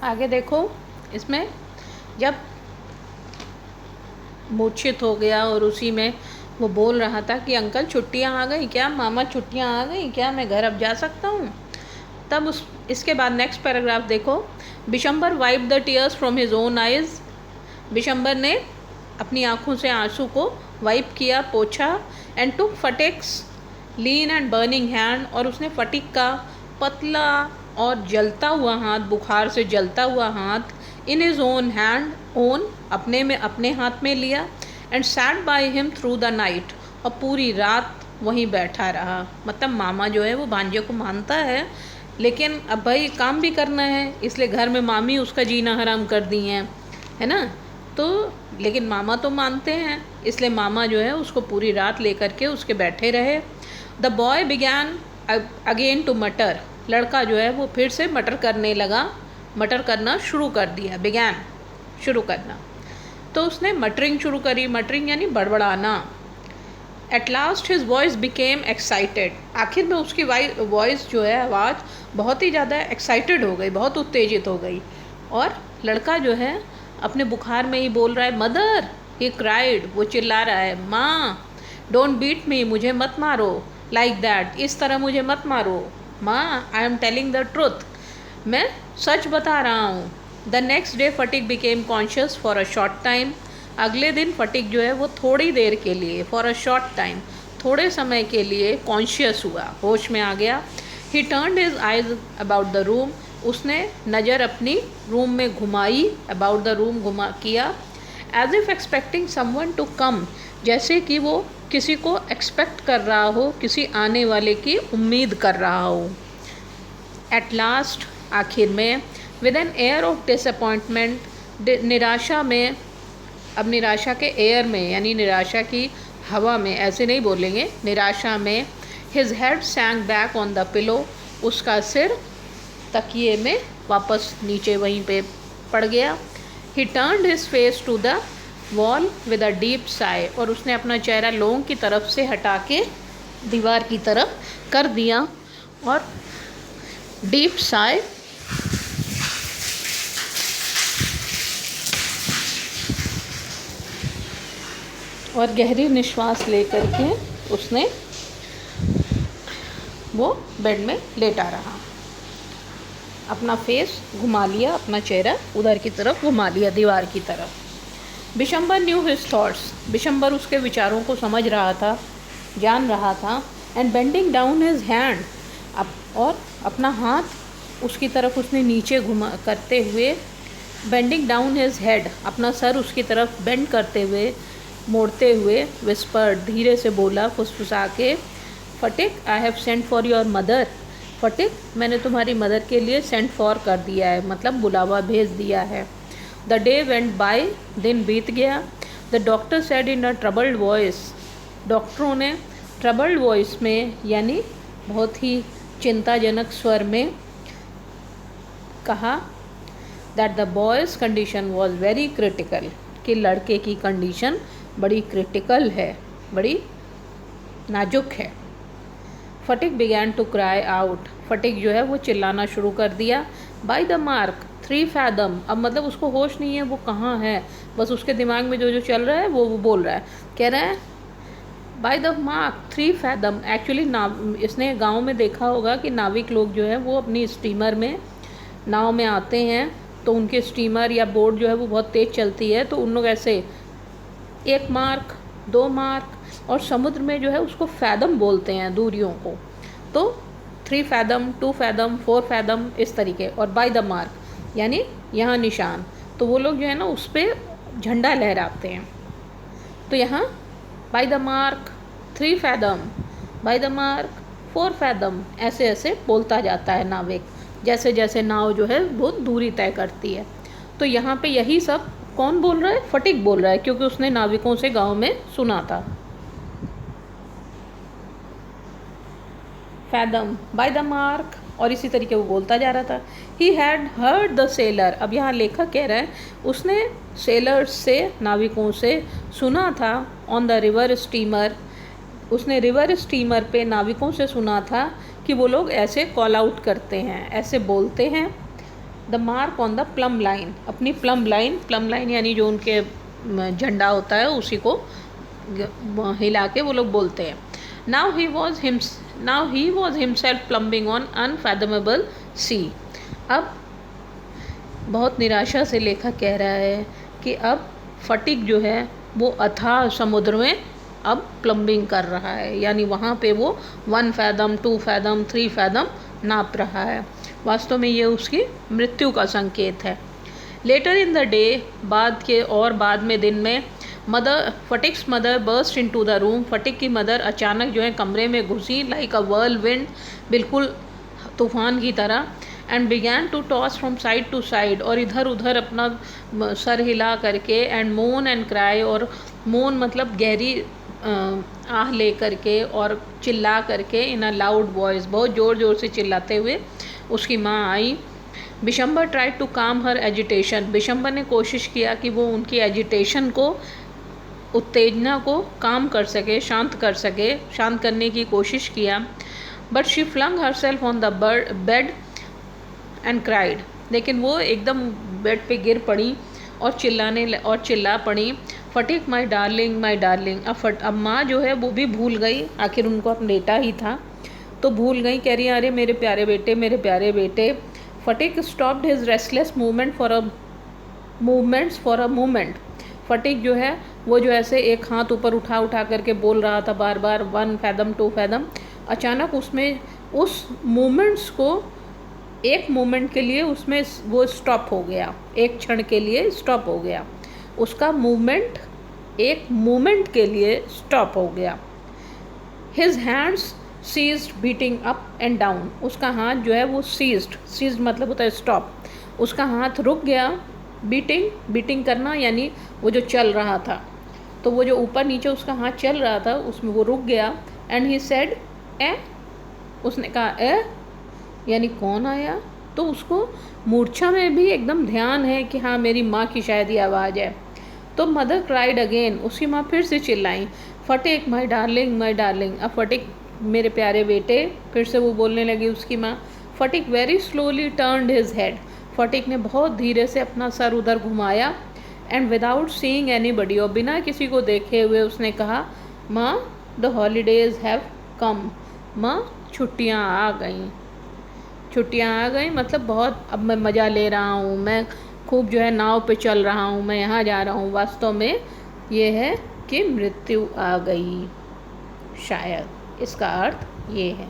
आगे देखो, इसमें जब मूर्छित हो गया और उसी में वो बोल रहा था कि अंकल छुट्टियां आ गई क्या, मामा छुट्टियां आ गई क्या, मैं घर अब जा सकता हूँ। तब इसके बाद नेक्स्ट पैराग्राफ देखो। Bishambar wipe the tears from his own eyes. Bishambar ने अपनी आँखों से आंसू को वाइप किया, पोछा। And took Phatik's lean and burning hand, और उसने फटिक का पतला और जलता हुआ हाथ, बुखार से जलता हुआ हाथ, in his own hand, own अपने हाथ में लिया। And set by him through the night, और पूरी रात वहीं बैठा रहा। मतलब मामा जो है वो भांजे को मानता है, लेकिन अब भाई काम भी करना है, इसलिए घर में मामी उसका जीना हराम कर दी हैं, है ना। तो लेकिन मामा तो मानते हैं, इसलिए मामा जो है उसको पूरी रात लेकर के उसके बैठे रहे। The boy began again to mutter. लड़का जो है वो फिर से मटर करने लगा, मटर करना शुरू कर दिया, बिगैन शुरू करना। तो उसने मटरिंग शुरू करी, मटरिंग यानी बड़बड़ाना। At last his voice became excited. आखिर में उसकी वॉइस जो है, आवाज़ बहुत ही ज़्यादा एक्साइटेड हो गई, बहुत उत्तेजित हो गई। और लड़का जो है अपने बुखार में ही बोल रहा है, मदर, ही क्राइड, वो चिल्ला रहा है, माँ, डोंट बीट मी, मुझे मत मारो, लाइक दैट, इस तरह मुझे मत मारो, माँ, I am telling the truth, मैं सच बता रहा हूँ। The next day Phatik became conscious for a short time. अगले दिन फटिक जो है वो थोड़ी देर के लिए, फॉर अ शॉर्ट टाइम, थोड़े समय के लिए कॉन्शियस हुआ, होश में आ गया। He turned his eyes about the room. उसने नज़र अपनी रूम में घुमाई, अबाउट द रूम घुमा किया। As if expecting someone to come, जैसे कि वो किसी को एक्सपेक्ट कर रहा हो, किसी आने वाले की उम्मीद कर रहा हो। एट लास्ट, आखिर में, with an air of disappointment, निराशा में, अब निराशा के एयर में यानी निराशा की हवा में, ऐसे नहीं बोलेंगे, निराशा में, his head sank back on the pillow, उसका सिर तकिए में वापस नीचे वहीं पे पड़ गया। He turned his face to the wall with a deep sigh, और उसने अपना चेहरा लोगों की तरफ से हटा के दीवार की तरफ कर दिया, और डीप साई और गहरी निश्वास लेकर के उसने वो बेड में लेटा रहा, अपना फेस घुमा लिया, अपना चेहरा उधर की तरफ घुमा लिया, दीवार की तरफ। Bishambar new his thoughts. Bishambar उसके विचारों को समझ रहा था, जान रहा था। And bending down his hand, और अपना हाथ उसकी तरफ उसने नीचे घुमा करते हुए, बेंडिंग डाउन हिज हेड, अपना सर उसकी तरफ बेंड करते हुए, मोड़ते हुए, विस्पर्ड, धीरे से बोला, फुसफुसा के, Phatik, I have sent for your mother. Phatik, मैंने तुम्हारी मदर के लिए सेंट फॉर कर दिया है, मतलब बुलावा भेज दिया है। द डे वेंट बाय, दिन बीत गया। The doctor said in a troubled voice, डॉक्टरों ने ट्रबल्ड वॉइस में यानी बहुत ही चिंताजनक स्वर में कहा, that the boys condition was very critical, कि लड़के की कंडीशन बड़ी क्रिटिकल है, बड़ी नाजुक है। फटिक बिगैन टू क्राई आउट, फटिक जो है वो चिल्लाना शुरू कर दिया। बाय द मार्क 3 फैदम, अब मतलब उसको होश नहीं है वो कहाँ है, बस उसके दिमाग में जो जो चल रहा है वो बोल रहा है, कह रहा है by the mark 3 fathom. Actually इसने गांव में देखा होगा कि नाविक लोग जो है वो अपनी स्टीमर में, नाव में आते हैं, तो उनके स्टीमर या बोट जो है वो बहुत तेज़ चलती है, तो उन लोग ऐसे 1 मार्क, 2 मार्क, और समुद्र में जो है उसको फैदम बोलते हैं दूरियों को, तो 3 फैदम, 2 फैदम, 4 फैदम, इस तरीके। और बाय द मार्क यानी यहाँ निशान, तो वो लोग जो है ना उस पर झंडा लहराते हैं। तो यहाँ by the mark 3 fathom, by the mark 4 fathom, ऐसे ऐसे बोलता जाता है नाविक, जैसे जैसे नाव जो है वो दूरी तय करती है। तो यहाँ पे यही सब कौन बोल रहा है, फटिक बोल रहा है, क्योंकि उसने नाविकों से गांव में सुना था। फैदम, बाय द मार्क, और इसी तरीके वो बोलता जा रहा था। He had heard the seller, अब यहाँ लेखक कह रहा है उसने सेलर्स से, नाविकों से सुना था। ऑन द रिवर स्टीमर, उसने रिवर स्टीमर पे नाविकों से सुना था कि वो लोग ऐसे कॉल आउट करते हैं, ऐसे बोलते हैं। The mark on the plum line, अपनी प्लम लाइन यानी जो उनके झंडा होता है उसी को हिला के वो लोग बोलते हैं। Now he was himself plumbing on unfathomable sea. अब बहुत निराशा से लेखक कह रहा है कि अब फटिक जो है वो अथाह समुद्र में अब प्लम्बिंग कर रहा है, यानी वहाँ पे वो 1 फैदम 2 फैदम 3 फैदम नाप रहा है। वास्तव में ये उसकी मृत्यु का संकेत है। लेटर इन द डे, बाद में दिन में, Phatik's mother burst into the room, Phatik की मदर अचानक जो है कमरे में घुसी, लाइक अ व्हर्लविंड, बिल्कुल तूफान की तरह, and began to toss from side to side, और इधर उधर अपना सर हिला करके, एंड मोन एंड क्राई, और मोन मतलब गहरी आह ले करके और चिल्ला करके, इन अ लाउड वॉइस, बहुत ज़ोर ज़ोर से चिल्लाते हुए उसकी माँ आई। बिशंबर ट्राइड टू काम हर एजिटेशन, बिशंबर ने कोशिश किया कि वो उनकी एजिटेशन को, उत्तेजना को काम कर सके, शांत करने की कोशिश किया। But she flung herself on the bed and cried, लेकिन वो एकदम बेड पे गिर पड़ी और चिल्ला पड़ी, फटिक माई डार्लिंग। अब माँ जो है वो भी भूल गई, आखिर उनको अपना बेटा ही था तो भूल गई, कह रही अरे मेरे प्यारे बेटे। Phatik stopped his restless movements for a moment. Phatik जो है वो जो ऐसे एक हाथ ऊपर उठा करके बोल रहा था बार बार 1 फैदम 2 फैदम। अचानक उसमें उस मोमेंट्स को एक मोमेंट के लिए उसमें वो स्टॉप हो गया, एक क्षण के लिए स्टॉप हो गया, उसका मूवमेंट एक मोमेंट के लिए स्टॉप हो गया। His hands ceased beating up and down, उसका हाथ जो है वो सीज्ड मतलब होता है स्टॉप, उसका हाथ रुक गया। बीटिंग करना यानी वो जो चल रहा था, तो वो जो ऊपर नीचे उसका हाथ चल रहा था उसमें वो रुक गया। एंड ही सेड ए, उसने कहा ए यानी कौन आया, तो उसको मूर्छा में भी एकदम ध्यान है कि हाँ मेरी माँ की शायद ये आवाज़ है। तो मदर क्राइड अगेन, उसकी माँ फिर से चिल्लाई, फटिक माई डार्लिंग। अब फटिक मेरे प्यारे बेटे, फिर से वो बोलने लगी उसकी माँ। Phatik very slowly turned his head, Phatik ने बहुत धीरे से अपना सर उधर घुमाया। एंड विदाउट सीइंग एनीबडी, और बिना किसी को देखे हुए उसने कहा, माँ द हॉलीडेज़ हैव कम, माँ छुट्टियाँ आ गई मतलब बहुत अब मैं मज़ा ले रहा हूँ, मैं खूब जो है नाव पे चल रहा हूँ, मैं यहाँ जा रहा हूँ। वास्तव में ये है कि मृत्यु आ गई, शायद इसका अर्थ ये है।